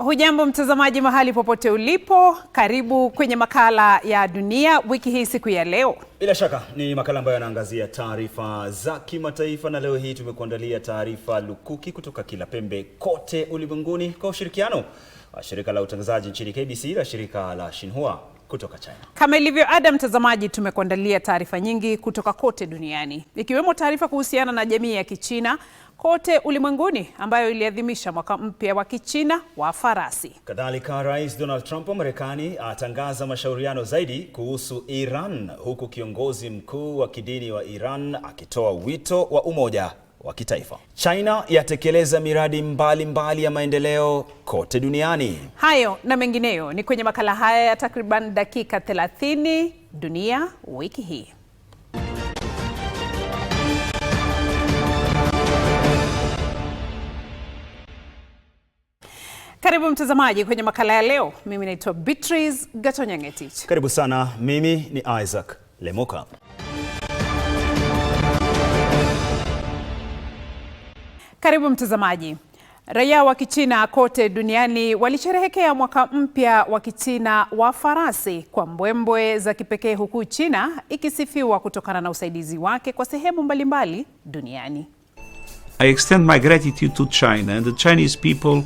Hujambo mtazamaji mahali popote ulipo, karibu kwenye makala ya dunia wiki hii siku ya leo. Bila shaka ni makala ambayo yanaangazia taarifa za kimataifa, na leo hii tumekuandalia taarifa lukuki kutoka kila pembe kote ulimwenguni kwa ushirikiano wa shirika la utangazaji nchini KBC na shirika la Xinhua kutoka China. Kama ilivyo ada mtazamaji, tumekuandalia taarifa nyingi kutoka kote duniani, ikiwemo taarifa kuhusiana na jamii ya Kichina kote ulimwenguni ambayo iliadhimisha mwaka mpya wa Kichina wa farasi. Kadhalika, Rais Donald Trump wa Marekani atangaza mashauriano zaidi kuhusu Iran, huku kiongozi mkuu wa kidini wa Iran akitoa wito wa umoja wa kitaifa. China yatekeleza miradi mbalimbali ya maendeleo kote duniani. Hayo na mengineyo ni kwenye makala haya ya takriban dakika 30 dunia wiki hii. Karibu mtazamaji kwenye makala ya leo. Mimi naitwa Beatrice Gatonyangetich. Karibu sana. Mimi ni Isaac Lemoka. Karibu mtazamaji. Raia wa Kichina kote duniani walisherehekea mwaka mpya wa Kichina wa farasi kwa mbwembwe za kipekee, huku China ikisifiwa kutokana na usaidizi wake kwa sehemu mbalimbali duniani. I extend my gratitude to China and the Chinese people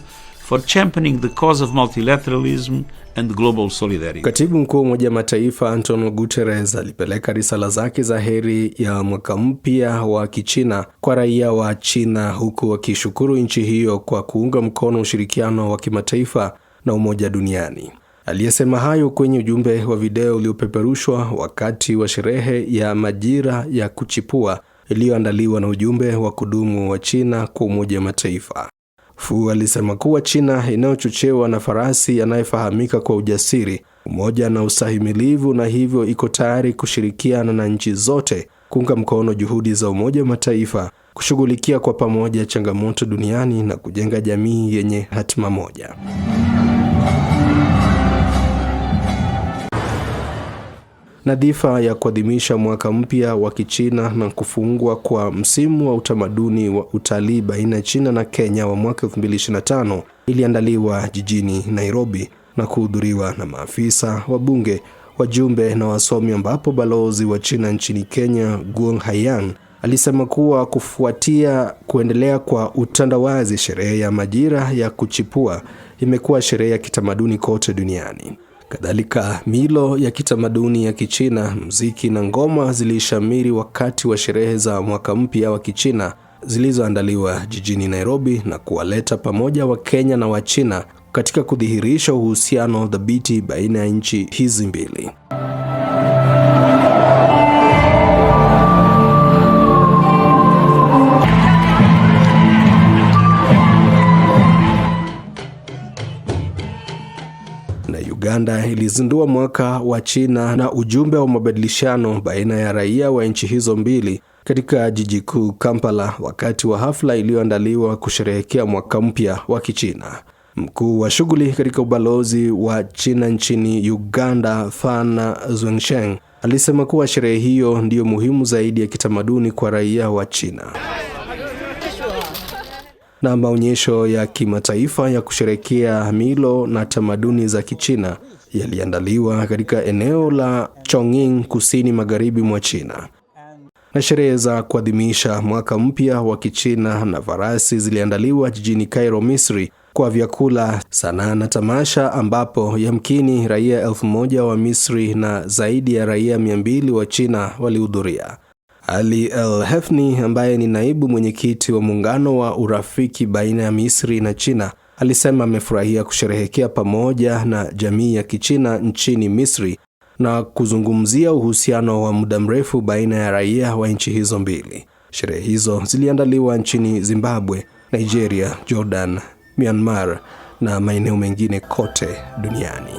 for championing the cause of multilateralism and global solidarity. Katibu mkuu wa Umoja wa Mataifa Antonio Guterres alipeleka risala zake za heri ya mwaka mpya wa Kichina kwa raia wa China, huku akishukuru nchi hiyo kwa kuunga mkono ushirikiano wa kimataifa na umoja duniani. Aliyesema hayo kwenye ujumbe wa video uliopeperushwa wakati wa sherehe ya majira ya kuchipua iliyoandaliwa na ujumbe wa kudumu wa China kwa Umoja wa Mataifa. Fu alisema kuwa China inayochochewa na farasi anayefahamika kwa ujasiri, umoja na ustahimilivu, na hivyo iko tayari kushirikiana na nchi zote kuunga mkono juhudi za Umoja wa Mataifa kushughulikia kwa pamoja changamoto duniani na kujenga jamii yenye hatima moja. Nadhifa ya kuadhimisha mwaka mpya wa Kichina na kufungwa kwa msimu wa utamaduni wa utalii baina ya China na Kenya wa mwaka 2025 iliandaliwa jijini Nairobi na kuhudhuriwa na maafisa, wabunge, wajumbe na wasomi, ambapo balozi wa China nchini Kenya Guo Haiyan alisema kuwa kufuatia kuendelea kwa utandawazi, sherehe ya majira ya kuchipua imekuwa sherehe ya kitamaduni kote duniani. Kadhalika, milo ya kitamaduni ya Kichina, muziki na ngoma zilishamiri wakati wa sherehe za mwaka mpya wa Kichina zilizoandaliwa jijini Nairobi na kuwaleta pamoja wa Kenya na wa China katika kudhihirisha uhusiano dhabiti baina ya nchi hizi mbili. Uganda ilizindua mwaka wa China na ujumbe wa mabadilishano baina ya raia wa nchi hizo mbili katika jiji kuu Kampala, wakati wa hafla iliyoandaliwa kusherehekea mwaka mpya wa Kichina. Mkuu wa shughuli katika ubalozi wa China nchini Uganda, Fan Zhengsheng, alisema kuwa sherehe hiyo ndiyo muhimu zaidi ya kitamaduni kwa raia wa China. Na maonyesho ya kimataifa ya kusherehekea milo na tamaduni za Kichina yaliandaliwa katika eneo la Chongqing, kusini magharibi mwa China. Na sherehe za kuadhimisha mwaka mpya wa Kichina na farasi ziliandaliwa jijini Cairo, Misri, kwa vyakula, sanaa na tamasha, ambapo yamkini raia 1000 wa Misri na zaidi ya raia 200 wa China walihudhuria. Ali El-Hefni, ambaye ni naibu mwenyekiti wa muungano wa urafiki baina ya Misri na China, alisema amefurahia kusherehekea pamoja na jamii ya Kichina nchini Misri na kuzungumzia uhusiano wa muda mrefu baina ya raia wa nchi hizo mbili. Sherehe hizo ziliandaliwa nchini Zimbabwe, Nigeria, Jordan, Myanmar na maeneo mengine kote duniani.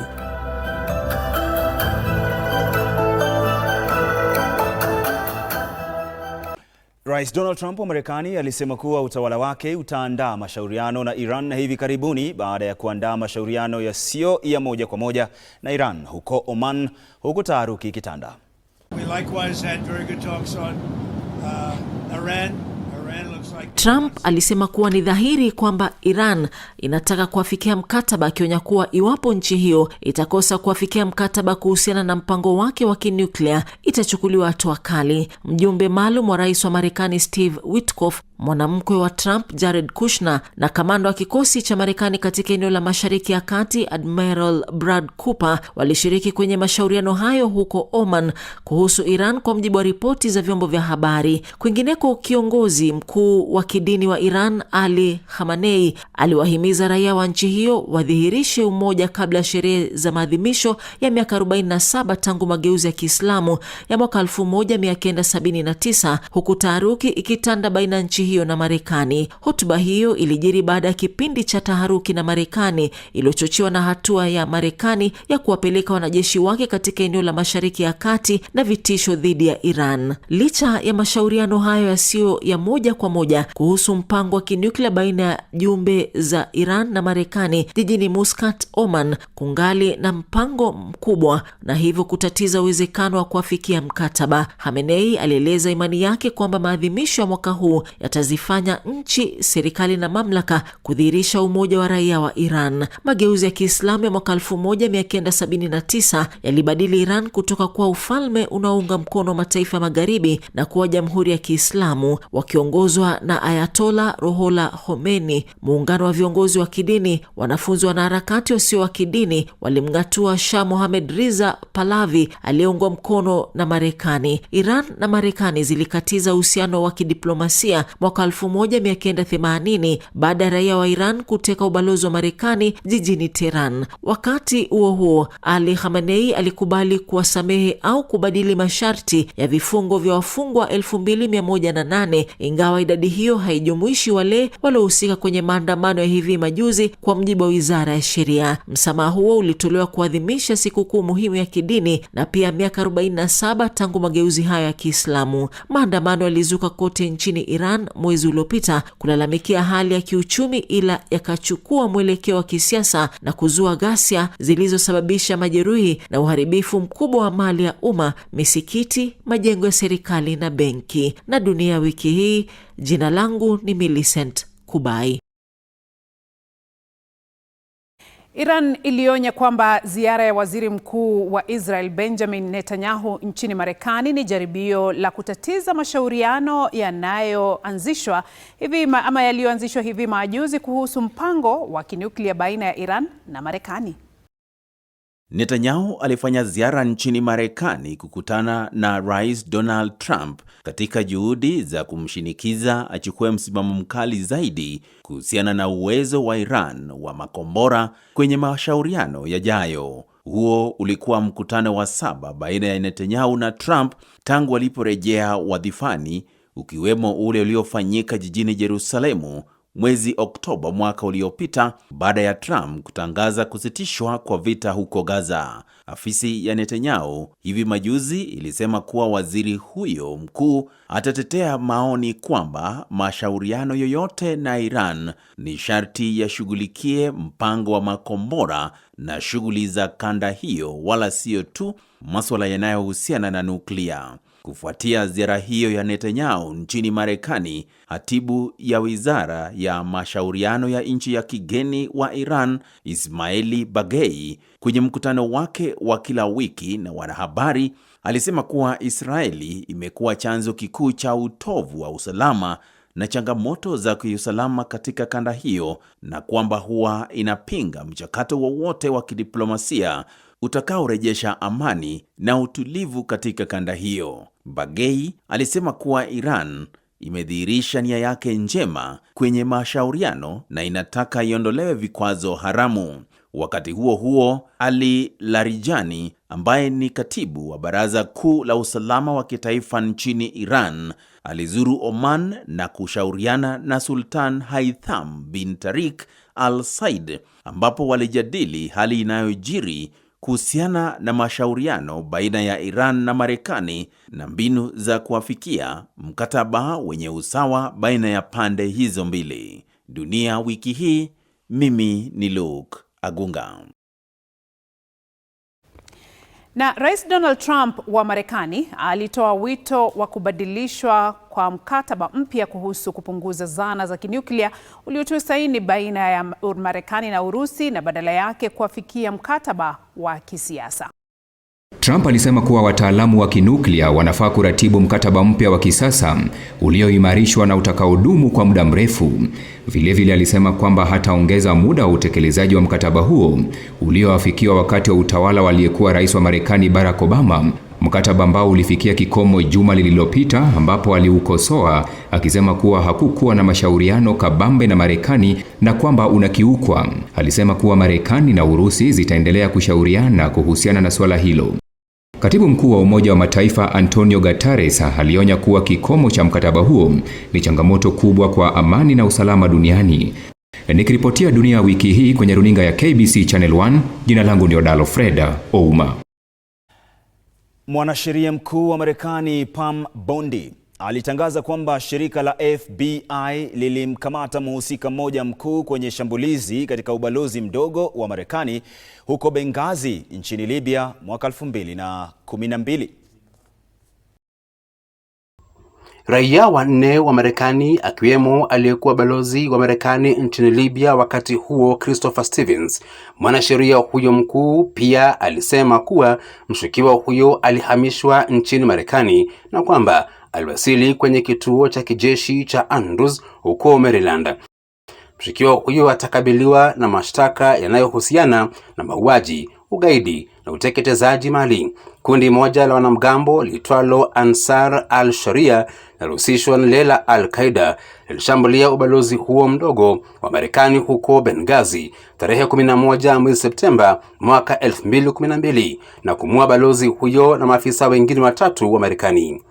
Rais Donald Trump wa Marekani alisema kuwa utawala wake utaandaa mashauriano na Iran hivi karibuni, baada ya kuandaa mashauriano yasiyo ya moja kwa moja na Iran huko Oman, huku taharuki ikitanda. We likewise had very good talks on Iran Trump alisema kuwa ni dhahiri kwamba Iran inataka kuafikia mkataba, akionya kuwa iwapo nchi hiyo itakosa kuafikia mkataba kuhusiana na mpango wake wa kinuklia itachukuliwa hatua kali. Mjumbe maalum wa rais wa Marekani Steve Witkoff, mwanamkwe wa Trump Jared Kushner na kamanda wa kikosi cha Marekani katika eneo la Mashariki ya Kati Admiral Brad Cooper walishiriki kwenye mashauriano hayo huko Oman kuhusu Iran, kwa mjibu wa ripoti za vyombo vya habari. Kwingineko, kiongozi mkuu wa kidini wa Iran Ali Khamenei aliwahimiza raia wa nchi hiyo wadhihirishe umoja kabla ya sherehe za maadhimisho ya miaka 47 tangu mageuzi ya Kiislamu ya mwaka 1979, huku taharuki ikitanda baina nchi hiyo na Marekani. Hotuba hiyo ilijiri baada ya kipindi cha taharuki na Marekani iliyochochewa na hatua ya Marekani ya kuwapeleka wanajeshi wake katika eneo la Mashariki ya Kati na vitisho dhidi ya Iran. Licha ya mashauriano hayo yasiyo ya moja kwa moja kuhusu mpango wa kinuklia baina ya jumbe za Iran na Marekani jijini Muscat, Oman, kungali na mpango mkubwa na hivyo kutatiza uwezekano wa kuafikia mkataba. Khamenei alieleza imani yake kwamba maadhimisho ya mwaka huu yatazifanya nchi, serikali na mamlaka kudhihirisha umoja wa raia wa Iran. Mageuzi ya Kiislamu ya mwaka 1979 yalibadili Iran kutoka kwa ufalme unaounga mkono mataifa magharibi na kuwa jamhuri ya Kiislamu wakiongozwa na Ayatollah Ruhollah Khomeini. Muungano wa viongozi wa kidini, wanafunzi, wanaharakati wasio wa kidini walimngatua Shah Mohammad Reza Pahlavi aliyeungwa mkono na Marekani. Iran na Marekani zilikatiza uhusiano wa kidiplomasia mwaka 1980 baada ya raia wa Iran kuteka ubalozi wa Marekani jijini Tehran. Wakati huo huo, Ali Khamenei alikubali kuwasamehe au kubadili masharti ya vifungo vya wafungwa 2108, ingawa idadi hiyo haijumuishi wale waliohusika kwenye maandamano ya hivi majuzi, kwa mjibu wa Wizara ya Sheria. Msamaha huo ulitolewa kuadhimisha sikukuu muhimu ya kidini na pia miaka 47 tangu mageuzi hayo ya Kiislamu. Maandamano yalizuka kote nchini Iran mwezi uliopita kulalamikia hali ya kiuchumi, ila yakachukua mwelekeo wa kisiasa na kuzua ghasia zilizosababisha majeruhi na uharibifu mkubwa wa mali ya umma, misikiti, majengo ya serikali na benki. Na Dunia Wiki Hii, jina langu ni Millicent Kubai. Iran ilionya kwamba ziara ya waziri mkuu wa Israel Benjamin Netanyahu nchini Marekani ni jaribio la kutatiza mashauriano yaliyoanzishwa hivi majuzi kuhusu mpango wa kinuklia baina ya Iran na Marekani. Netanyahu alifanya ziara nchini Marekani kukutana na Rais Donald Trump katika juhudi za kumshinikiza achukue msimamo mkali zaidi kuhusiana na uwezo wa Iran wa makombora kwenye mashauriano yajayo. Huo ulikuwa mkutano wa 7 baina ya Netanyahu na Trump tangu waliporejea wadhifani, ukiwemo ule uliofanyika jijini Yerusalemu mwezi Oktoba mwaka uliopita baada ya Trump kutangaza kusitishwa kwa vita huko Gaza. Afisi ya Netanyahu hivi majuzi ilisema kuwa waziri huyo mkuu atatetea maoni kwamba mashauriano yoyote na Iran ni sharti yashughulikie mpango wa makombora na shughuli za kanda hiyo, wala sio tu masuala yanayohusiana na nuklia. Kufuatia ziara hiyo ya Netanyahu nchini Marekani, hatibu ya wizara ya mashauriano ya nchi ya kigeni wa Iran, Ismaili Bagei, kwenye mkutano wake wa kila wiki na wanahabari, alisema kuwa Israeli imekuwa chanzo kikuu cha utovu wa usalama na changamoto za kiusalama katika kanda hiyo, na kwamba huwa inapinga mchakato wowote wa kidiplomasia utakaorejesha amani na utulivu katika kanda hiyo. Bagei alisema kuwa Iran imedhihirisha nia yake njema kwenye mashauriano na inataka iondolewe vikwazo haramu. Wakati huo huo, Ali Larijani ambaye ni katibu wa Baraza Kuu la Usalama wa Kitaifa nchini Iran alizuru Oman na kushauriana na Sultan Haitham bin Tariq Al Said, ambapo walijadili hali inayojiri kuhusiana na mashauriano baina ya Iran na Marekani na mbinu za kuafikia mkataba wenye usawa baina ya pande hizo mbili. Dunia Wiki Hii, mimi ni Luke Agunga. Na Rais Donald Trump wa Marekani alitoa wito wa kubadilishwa kwa mkataba mpya kuhusu kupunguza zana za kinyuklia uliotiwa saini baina ya Marekani na Urusi na badala yake kuafikia mkataba wa kisiasa. Trump alisema kuwa wataalamu wa kinuklia wanafaa kuratibu mkataba mpya wa kisasa ulioimarishwa na utakaodumu kwa muda mrefu. Vilevile alisema kwamba hataongeza muda wa utekelezaji wa mkataba huo ulioafikiwa wakati wa utawala wa aliyekuwa rais wa Marekani Barack Obama, mkataba ambao ulifikia kikomo juma lililopita, ambapo aliukosoa akisema kuwa hakukuwa na mashauriano kabambe na Marekani na kwamba unakiukwa. Alisema kuwa Marekani na Urusi zitaendelea kushauriana kuhusiana na swala hilo. Katibu mkuu wa Umoja wa Mataifa Antonio Guterres alionya kuwa kikomo cha mkataba huo ni changamoto kubwa kwa amani na usalama duniani. Nikiripotia Dunia Wiki Hii kwenye runinga ya KBC Channel 1, jina langu ni Odalo Fred Ouma. Mwanasheria mkuu wa Marekani Pam Bondi alitangaza kwamba shirika la FBI lilimkamata mhusika mmoja mkuu kwenye shambulizi katika ubalozi mdogo wa Marekani huko Benghazi nchini Libya mwaka 2012. Raia wanne wa Marekani akiwemo aliyekuwa balozi wa Marekani nchini Libya wakati huo Christopher Stevens. Mwanasheria huyo mkuu pia alisema kuwa mshukiwa huyo alihamishwa nchini Marekani na kwamba aliwasili kwenye kituo cha kijeshi cha Andrews huko Maryland. Mshukiwa huyo atakabiliwa na mashtaka yanayohusiana na mauaji, ugaidi na uteketezaji mali. Kundi moja la wanamgambo liitwalo Ansar al-Sharia nalohusishwa na Lela al-Qaeda lilishambulia ubalozi huo mdogo wa Marekani huko Benghazi tarehe 11 mwezi Septemba mwaka 2012 na kumua balozi huyo na maafisa wengine 3 wa Marekani.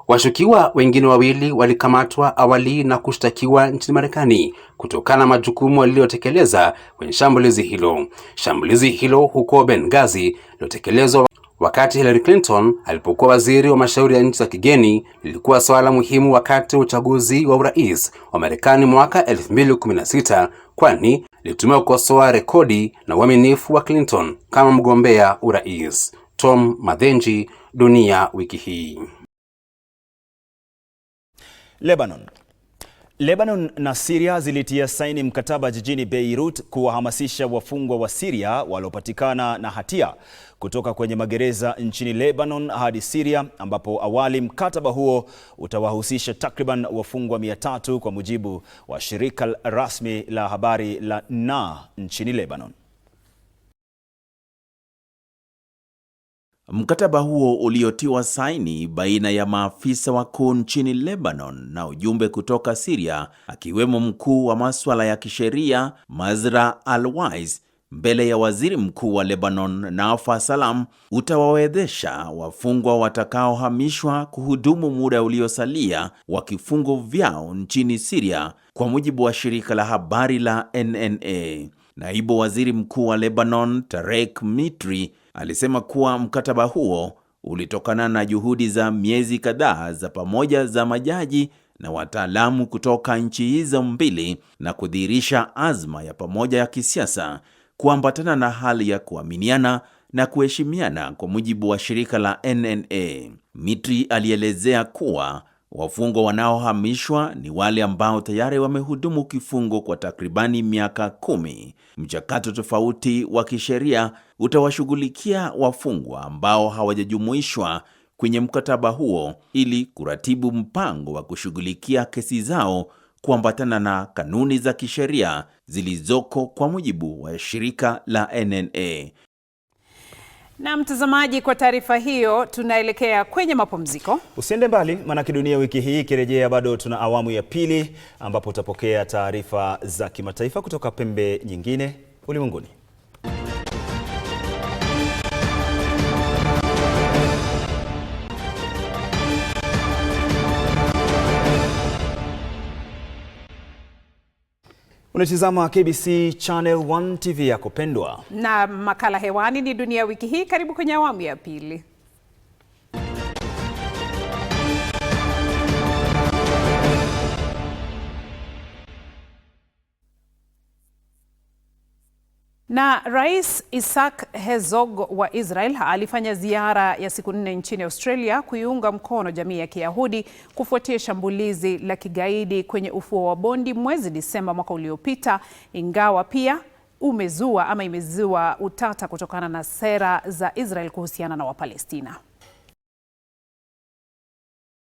Washukiwa wengine 2 walikamatwa awali na kushtakiwa nchini Marekani kutokana na majukumu waliotekeleza kwenye shambulizi hilo. Shambulizi hilo huko Benghazi lilotekelezwa wakati Hillary Clinton alipokuwa waziri wa mashauri ya nchi za kigeni lilikuwa swala muhimu wakati wa uchaguzi wa urais wa Marekani mwaka 2016, kwani lilitumia kukosoa rekodi na uaminifu wa Clinton kama mgombea urais. Tom Madhenji, Dunia Wiki Hii. Lebanon na Syria zilitia saini mkataba jijini Beirut kuwahamasisha wafungwa wa Syria waliopatikana na hatia kutoka kwenye magereza nchini Lebanon hadi Syria, ambapo awali mkataba huo utawahusisha takriban wafungwa 300 kwa mujibu wa shirika rasmi la habari la NA nchini Lebanon. Mkataba huo uliotiwa saini baina ya maafisa wakuu nchini Lebanon na ujumbe kutoka Syria, akiwemo mkuu wa masuala ya kisheria Mazra Al-Wais, mbele ya waziri mkuu wa Lebanon Naaf Salam, utawawezesha wafungwa watakaohamishwa kuhudumu muda uliosalia wa kifungo vyao nchini Syria, kwa mujibu wa shirika la habari la NNA. Naibu waziri mkuu wa Lebanon Tarek Mitri alisema kuwa mkataba huo ulitokana na juhudi za miezi kadhaa za pamoja za majaji na wataalamu kutoka nchi hizo mbili na kudhihirisha azma ya pamoja ya kisiasa kuambatana na hali ya kuaminiana na kuheshimiana, kwa mujibu wa shirika la NNA. Mitri alielezea kuwa wafungwa wanaohamishwa ni wale ambao tayari wamehudumu kifungo kwa takribani miaka 10. Mchakato tofauti wa kisheria utawashughulikia wafungwa ambao hawajajumuishwa kwenye mkataba huo ili kuratibu mpango wa kushughulikia kesi zao kuambatana na kanuni za kisheria zilizoko, kwa mujibu wa shirika la NNA. Na mtazamaji, kwa taarifa hiyo tunaelekea kwenye mapumziko. Usiende mbali, maana Dunia Wiki Hii kirejea bado tuna awamu ya pili ambapo utapokea taarifa za kimataifa kutoka pembe nyingine ulimwenguni. Unatizama KBC Channel 1 TV yako pendwa. Na makala hewani ni Dunia Wiki Hii. Karibu kwenye awamu ya pili. Na Rais Isaac Herzog wa Israel alifanya ziara ya siku 4 nchini Australia kuiunga mkono jamii ya Kiyahudi kufuatia shambulizi la kigaidi kwenye ufuo wa Bondi mwezi Disemba mwaka uliopita, ingawa pia imezua utata kutokana na sera za Israel kuhusiana na Wapalestina.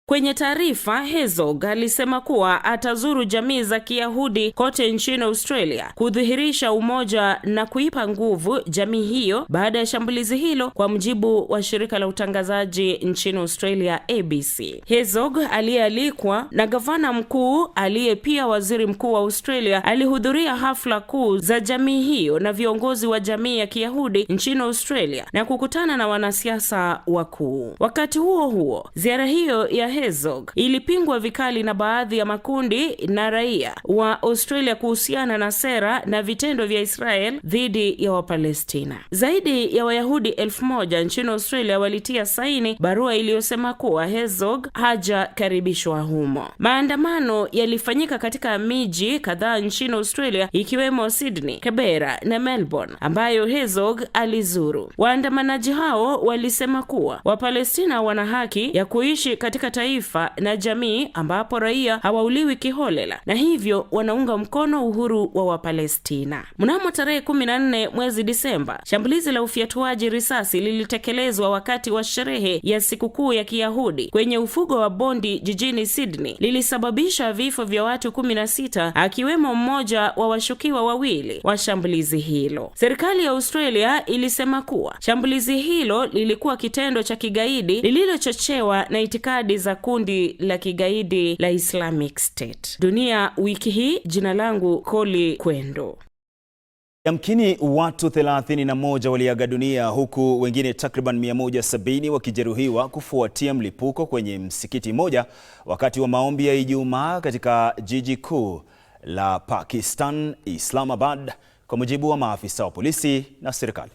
Kwenye taarifa, Herzog alisema kuwa atazuru jamii za Kiyahudi kote nchini Australia kudhihirisha umoja na kuipa nguvu jamii hiyo baada ya shambulizi hilo, kwa mujibu wa shirika la utangazaji nchini Australia ABC. Herzog aliyealikwa na gavana mkuu aliye pia waziri mkuu wa Australia alihudhuria hafla kuu za jamii hiyo na viongozi wa jamii ya Kiyahudi nchini Australia na kukutana na wanasiasa wakuu. Wakati huo huo, ziara hiyo ya Herzog ilipingwa vikali na baadhi ya makundi na raia wa Australia kuhusiana na sera na vitendo vya Israel dhidi ya Wapalestina. Zaidi ya Wayahudi 1000 nchini Australia walitia saini barua iliyosema kuwa Herzog hajakaribishwa humo. Maandamano yalifanyika katika miji kadhaa nchini Australia ikiwemo Sydney, Canberra na Melbourne ambayo Herzog alizuru. Waandamanaji hao walisema kuwa Wapalestina wana haki ya kuishi katika taifa na jamii ambapo raia hawauliwi kiholela, na hivyo wanaunga mkono uhuru wa Wapalestina. Mnamo tarehe 14 mwezi Disemba, shambulizi la ufyatuaji risasi lilitekelezwa wakati wa sherehe ya sikukuu ya Kiyahudi kwenye ufugo wa Bondi jijini Sydney. Lilisababisha vifo vya watu 16 akiwemo mmoja wa washukiwa wawili wa shambulizi hilo. Serikali ya Australia ilisema kuwa shambulizi hilo lilikuwa kitendo cha kigaidi lililochochewa na itikadi za kundi la kigaidi la Islamic State. Dunia Wiki Hii, jina langu Koli Kwendo. Yamkini watu 31 waliaga dunia huku wengine takriban 170 wakijeruhiwa kufuatia mlipuko kwenye msikiti moja wakati wa maombi ya Ijumaa katika jiji kuu la Pakistan, Islamabad, kwa mujibu wa maafisa wa polisi na serikali.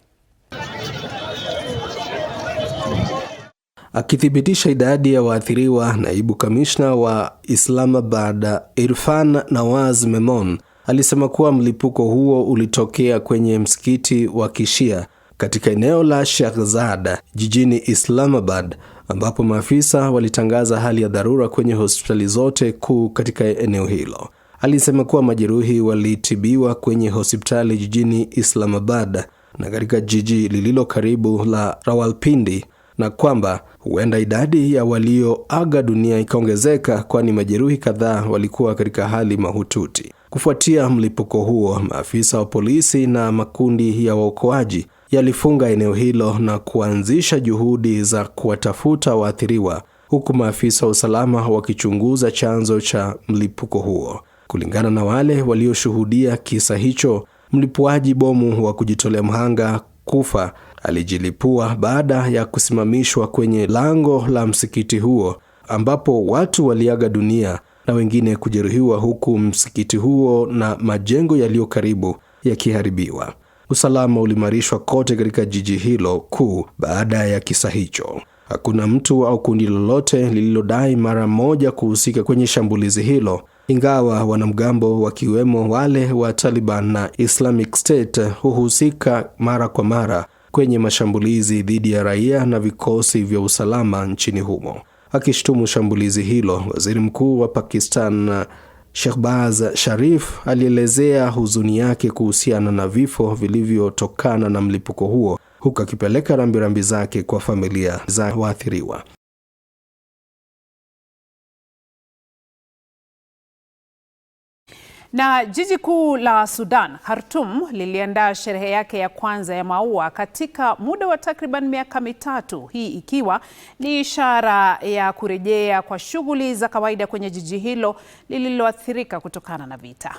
Akithibitisha idadi ya waathiriwa, naibu kamishna wa Islamabad Irfan Nawaz Memon alisema kuwa mlipuko huo ulitokea kwenye msikiti wa Kishia katika eneo la Shahzad jijini Islamabad, ambapo maafisa walitangaza hali ya dharura kwenye hospitali zote kuu katika eneo hilo. Alisema kuwa majeruhi walitibiwa kwenye hospitali jijini Islamabad na katika jiji lililo karibu la Rawalpindi, na kwamba huenda idadi ya walioaga dunia ikaongezeka kwani majeruhi kadhaa walikuwa katika hali mahututi. Kufuatia mlipuko huo, maafisa wa polisi na makundi ya waokoaji yalifunga eneo hilo na kuanzisha juhudi za kuwatafuta waathiriwa, huku maafisa wa usalama wakichunguza chanzo cha mlipuko huo. Kulingana na wale walioshuhudia kisa hicho, mlipuaji bomu wa kujitolea mhanga Kufa alijilipua baada ya kusimamishwa kwenye lango la msikiti huo, ambapo watu waliaga dunia na wengine kujeruhiwa, huku msikiti huo na majengo yaliyo karibu yakiharibiwa. Usalama ulimarishwa kote katika jiji hilo kuu baada ya kisa hicho. Hakuna mtu au kundi lolote lililodai mara moja kuhusika kwenye shambulizi hilo, ingawa wanamgambo wakiwemo wale wa Taliban na Islamic State huhusika mara kwa mara kwenye mashambulizi dhidi ya raia na vikosi vya usalama nchini humo. Akishtumu shambulizi hilo, waziri mkuu wa Pakistan Shehbaz Sharif alielezea huzuni yake kuhusiana na vifo vilivyotokana na mlipuko huo, huku akipeleka rambirambi zake kwa familia za waathiriwa. Na jiji kuu la Sudan, Khartoum, liliandaa sherehe yake ya kwanza ya maua katika muda wa takriban miaka mitatu, hii ikiwa ni ishara ya kurejea kwa shughuli za kawaida kwenye jiji hilo lililoathirika kutokana na vita.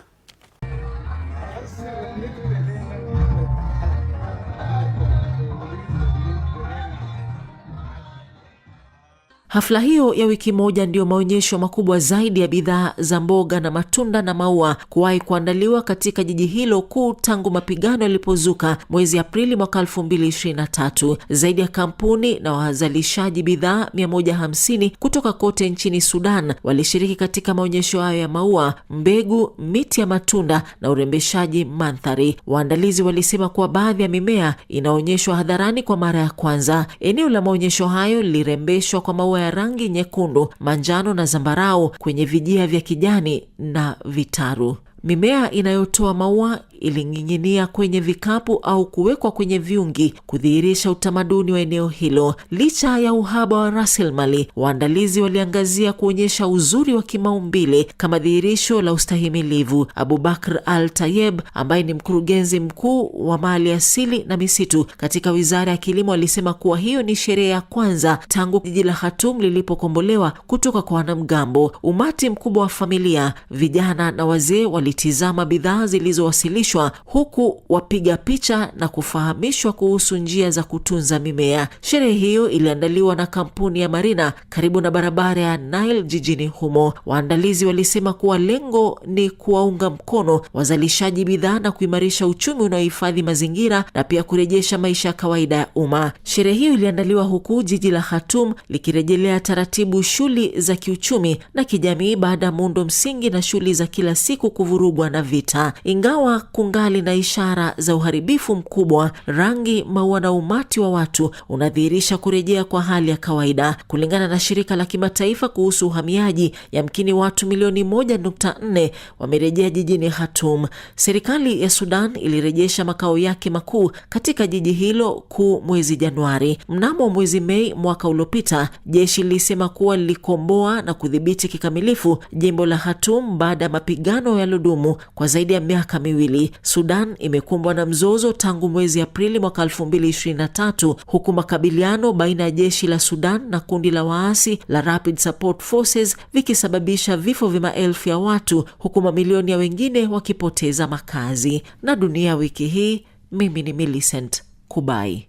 Hafla hiyo ya wiki moja ndiyo maonyesho makubwa zaidi ya bidhaa za mboga na matunda na maua kuwahi kuandaliwa katika jiji hilo kuu tangu mapigano yalipozuka mwezi Aprili mwaka 2023. Zaidi ya kampuni na wazalishaji bidhaa 150 kutoka kote nchini Sudan walishiriki katika maonyesho hayo ya maua, mbegu, miti ya matunda na urembeshaji mandhari. Waandalizi walisema kuwa baadhi ya mimea inaonyeshwa hadharani kwa mara ya kwanza. Eneo la maonyesho hayo lilirembeshwa kwa maua ya rangi nyekundu, manjano na zambarau kwenye vijia vya kijani na vitaru. Mimea inayotoa maua iling'ing'inia kwenye vikapu au kuwekwa kwenye viungi kudhihirisha utamaduni wa eneo hilo. Licha ya uhaba wa rasilimali, waandalizi waliangazia kuonyesha uzuri wa kimaumbile kama dhihirisho la ustahimilivu. Abubakar Al-Tayeb ambaye ni mkurugenzi mkuu wa mali asili na misitu katika Wizara ya Kilimo alisema kuwa hiyo ni sherehe ya kwanza tangu jiji la Khartoum lilipokombolewa kutoka kwa wanamgambo. Umati mkubwa wa familia, vijana na wazee walitizama bidhaa zilizowasilishwa huku wapiga picha na kufahamishwa kuhusu njia za kutunza mimea. Sherehe hiyo iliandaliwa na kampuni ya Marina karibu na barabara ya Nile jijini humo. Waandalizi walisema kuwa lengo ni kuwaunga mkono wazalishaji bidhaa na kuimarisha uchumi unaohifadhi mazingira na pia kurejesha maisha ya kawaida ya umma. Sherehe hiyo iliandaliwa huku jiji la Khartoum likirejelea taratibu shughuli za kiuchumi na kijamii baada ya muundo msingi na shughuli za kila siku kuvurugwa na vita. Ingawa kungali na ishara za uharibifu mkubwa, rangi, maua na umati wa watu unadhihirisha kurejea kwa hali ya kawaida. Kulingana na shirika la kimataifa kuhusu uhamiaji, yamkini watu milioni 1.4 wamerejea jijini Khartoum. Serikali ya Sudan ilirejesha makao yake makuu katika jiji hilo kuu mwezi Januari. Mnamo mwezi Mei mwaka uliopita, jeshi lilisema kuwa lilikomboa na kudhibiti kikamilifu jimbo la Khartoum baada ya mapigano yaliyodumu kwa zaidi ya miaka miwili. Sudan imekumbwa na mzozo tangu mwezi Aprili mwaka 2023 huku makabiliano baina ya jeshi la Sudan na kundi la waasi la Rapid Support Forces vikisababisha vifo vya maelfu ya watu huku mamilioni ya wengine wakipoteza makazi. Na Dunia Wiki Hii, mimi ni Millicent Kubai.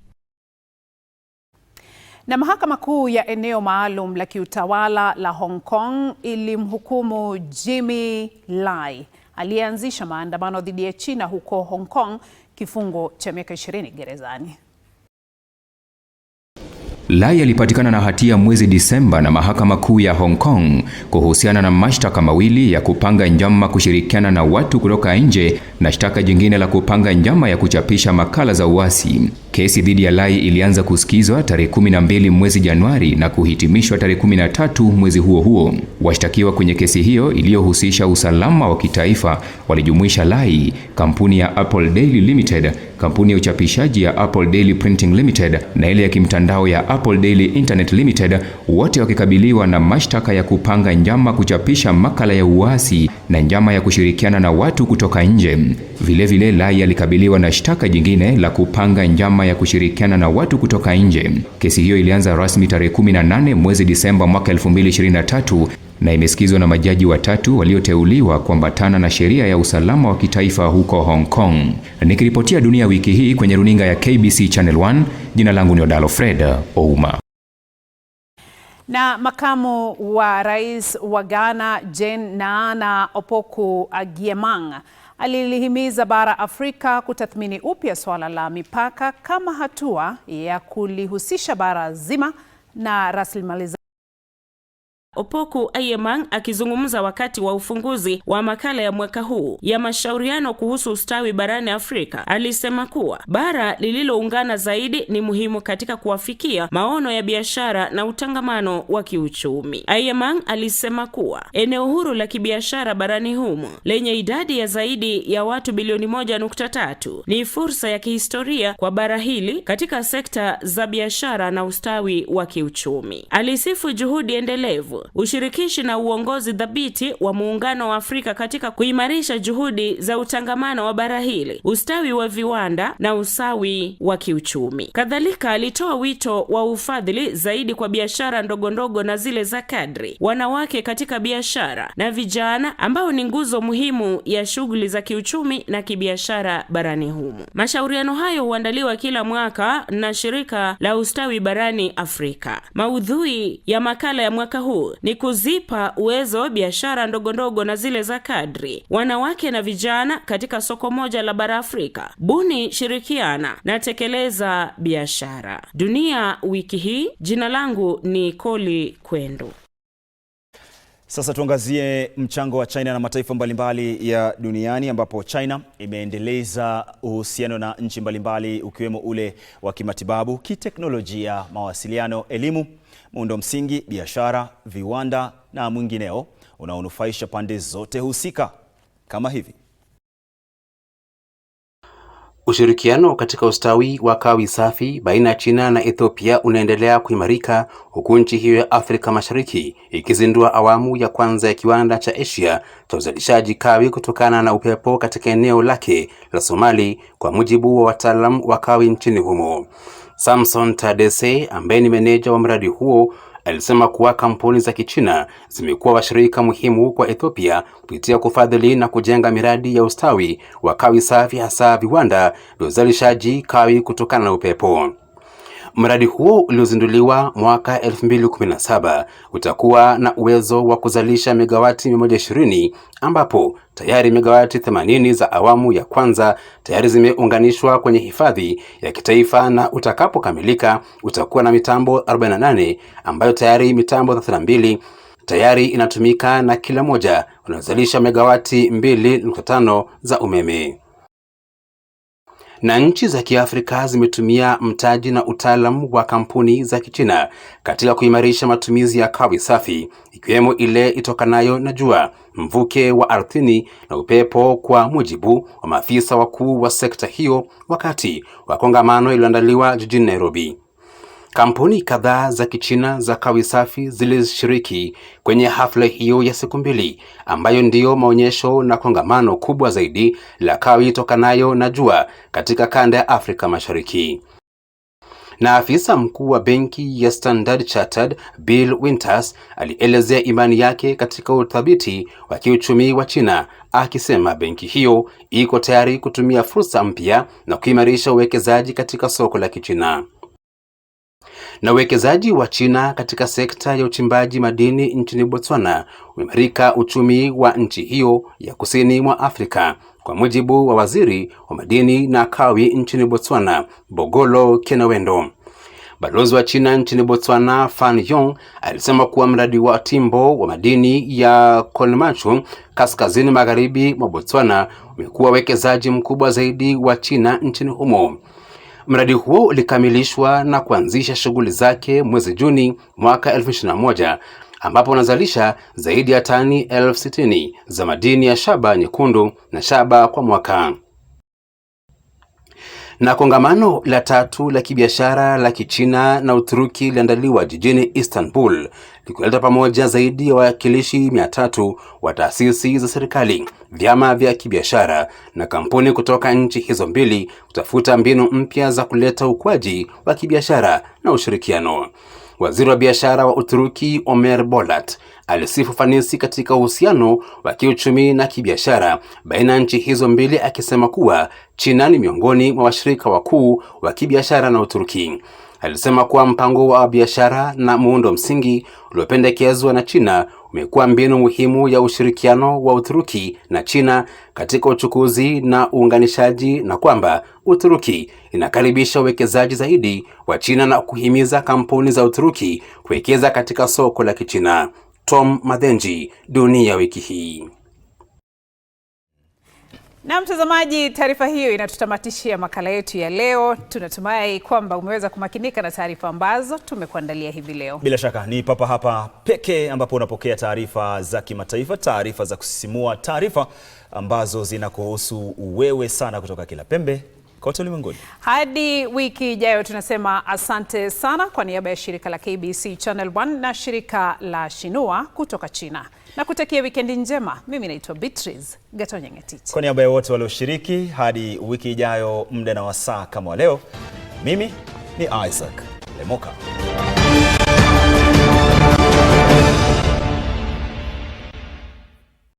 Na mahakama kuu ya eneo maalum la kiutawala la Hong Kong ilimhukumu Jimmy Lai aliyeanzisha maandamano dhidi ya China huko Hong Kong kifungo cha miaka 20 gerezani. Lai alipatikana na hatia mwezi Disemba na mahakama kuu ya Hong Kong kuhusiana na mashtaka mawili ya kupanga njama kushirikiana na watu kutoka nje na shtaka jingine la kupanga njama ya kuchapisha makala za uasi. Kesi dhidi ya Lai ilianza kusikizwa tarehe 12 mwezi Januari na kuhitimishwa tarehe 13 mwezi huo huo. Washtakiwa kwenye kesi hiyo iliyohusisha usalama wa kitaifa walijumuisha Lai, kampuni ya Apple Daily Limited, kampuni ya uchapishaji ya Apple Daily Printing Limited na ile ya kimtandao ya Apple Daily Internet Limited, wote wakikabiliwa na mashtaka ya kupanga njama kuchapisha makala ya uasi na njama ya kushirikiana na watu kutoka nje. Vilevile Lai alikabiliwa na shtaka jingine la kupanga njama ya kushirikiana na watu kutoka nje. Kesi hiyo ilianza rasmi tarehe 18 mwezi Disemba mwaka 2023 na imesikizwa na majaji watatu walioteuliwa kuambatana na sheria ya usalama wa kitaifa huko Hong Kong. Nikiripotia Dunia Wiki Hii kwenye runinga ya KBC Channel 1, jina langu ni Odalo Fred Ouma. Na makamu wa rais wa Ghana Jane Nana Opoku Agyemang alilihimiza bara Afrika kutathmini upya swala la mipaka kama hatua ya kulihusisha bara zima na rasilimali. Opoku Agyemang akizungumza wakati wa ufunguzi wa makala ya mwaka huu ya mashauriano kuhusu ustawi barani Afrika, alisema kuwa bara lililoungana zaidi ni muhimu katika kuwafikia maono ya biashara na utangamano wa kiuchumi. Agyemang alisema kuwa eneo huru la kibiashara barani humo lenye idadi ya zaidi ya watu bilioni 1.3 ni fursa ya kihistoria kwa bara hili katika sekta za biashara na ustawi wa kiuchumi. Alisifu juhudi endelevu ushirikishi na uongozi dhabiti wa Muungano wa Afrika katika kuimarisha juhudi za utangamano wa bara hili, ustawi wa viwanda na usawi wa kiuchumi. Kadhalika alitoa wito wa ufadhili zaidi kwa biashara ndogondogo na zile za kadri, wanawake katika biashara na vijana ambao ni nguzo muhimu ya shughuli za kiuchumi na kibiashara barani humu. Mashauriano hayo huandaliwa kila mwaka na Shirika la Ustawi barani Afrika. Maudhui ya makala ya mwaka huu ni kuzipa uwezo biashara ndogondogo na zile za kadri, wanawake na vijana katika soko moja la bara Afrika. Buni, shirikiana na tekeleza biashara. Dunia wiki hii. Jina langu ni Koli Kwendo. Sasa tuangazie mchango wa China na mataifa mbalimbali ya duniani, ambapo China imeendeleza uhusiano na nchi mbalimbali ukiwemo ule wa kimatibabu, kiteknolojia, mawasiliano, elimu, muundo msingi, biashara, viwanda na mwingineo unaonufaisha pande zote husika kama hivi. Ushirikiano katika ustawi wa kawi safi baina ya China na Ethiopia unaendelea kuimarika, huku nchi hiyo ya Afrika Mashariki ikizindua awamu ya kwanza ya kiwanda cha Asia cha uzalishaji kawi kutokana na upepo katika eneo lake la Somali, kwa mujibu wa wataalamu wa kawi nchini humo. Samson Tadese, ambaye ni meneja wa mradi huo, alisema kuwa kampuni za Kichina zimekuwa washirika muhimu kwa Ethiopia kupitia kufadhili na kujenga miradi ya ustawi wa kawi safi, hasa viwanda vya uzalishaji kawi kutokana na upepo. Mradi huo uliozinduliwa mwaka 2017 utakuwa na uwezo wa kuzalisha megawati 120, ambapo tayari megawati 80 za awamu ya kwanza tayari zimeunganishwa kwenye hifadhi ya kitaifa, na utakapokamilika utakuwa na mitambo 48 ambayo tayari mitambo 32 tayari inatumika, na kila moja unazalisha megawati 2.5 za umeme. Na nchi za Kiafrika zimetumia mtaji na utaalamu wa kampuni za Kichina katika kuimarisha matumizi ya kawi safi, ikiwemo ile itokanayo na jua, mvuke wa ardhini na upepo, kwa mujibu wa maafisa wakuu wa sekta hiyo wakati wa kongamano iliyoandaliwa jijini Nairobi. Kampuni kadhaa za Kichina za kawi safi zilishiriki kwenye hafla hiyo ya siku 2, ambayo ndiyo maonyesho na kongamano kubwa zaidi la kawi tokanayo na jua katika kanda ya Afrika Mashariki. Na afisa mkuu wa benki ya Standard Chartered, Bill Winters, alielezea imani yake katika uthabiti wa kiuchumi wa China, akisema benki hiyo iko tayari kutumia fursa mpya na kuimarisha uwekezaji katika soko la Kichina. Na uwekezaji wa China katika sekta ya uchimbaji madini nchini Botswana umeimarika uchumi wa nchi hiyo ya kusini mwa Afrika, kwa mujibu wa waziri wa madini na kawi nchini Botswana, Bogolo Kenawendo. Balozi wa China nchini Botswana, Fan Yong, alisema kuwa mradi wa timbo wa madini ya Kolmachu kaskazini magharibi mwa Botswana umekuwa uwekezaji mkubwa zaidi wa China nchini humo. Mradi huo ulikamilishwa na kuanzisha shughuli zake mwezi Juni mwaka 2021, ambapo unazalisha zaidi ya tani 60,000 za madini ya shaba nyekundu na shaba kwa mwaka. Na kongamano la 3 la kibiashara la Kichina na Uturuki liliandaliwa jijini Istanbul, likuleta pamoja zaidi ya wawakilishi 300 wa taasisi za serikali, vyama vya kibiashara na kampuni kutoka nchi hizo mbili kutafuta mbinu mpya za kuleta ukuaji wa kibiashara na ushirikiano. Waziri wa biashara wa Uturuki, Omer Bolat, alisifu fanisi katika uhusiano wa kiuchumi na kibiashara baina ya nchi hizo mbili, akisema kuwa China ni miongoni mwa washirika wakuu wa kibiashara na Uturuki. Alisema kuwa mpango wa biashara na muundo msingi uliopendekezwa na China umekuwa mbinu muhimu ya ushirikiano wa Uturuki na China katika uchukuzi na uunganishaji, na kwamba Uturuki inakaribisha uwekezaji zaidi wa China na kuhimiza kampuni za Uturuki kuwekeza katika soko la Kichina. Tom Madhenji, Dunia Wiki Hii. Na mtazamaji, taarifa hiyo inatutamatishia makala yetu ya leo. Tunatumai kwamba umeweza kumakinika na taarifa ambazo tumekuandalia hivi leo. Bila shaka ni Papa Hapa pekee ambapo unapokea taarifa za kimataifa, taarifa za kusisimua, taarifa ambazo zinakuhusu wewe sana kutoka kila pembe kote ulimwenguni. Hadi wiki ijayo, tunasema asante sana kwa niaba ya shirika la KBC Channel 1 na shirika la Shinua kutoka China. Na kutakia wikendi njema. Mimi naitwa Beatrice Gatonyengetich. Kwa niaba ya wote walioshiriki, hadi wiki ijayo muda na wasaa kama wa leo, mimi ni Isaac Lemoka.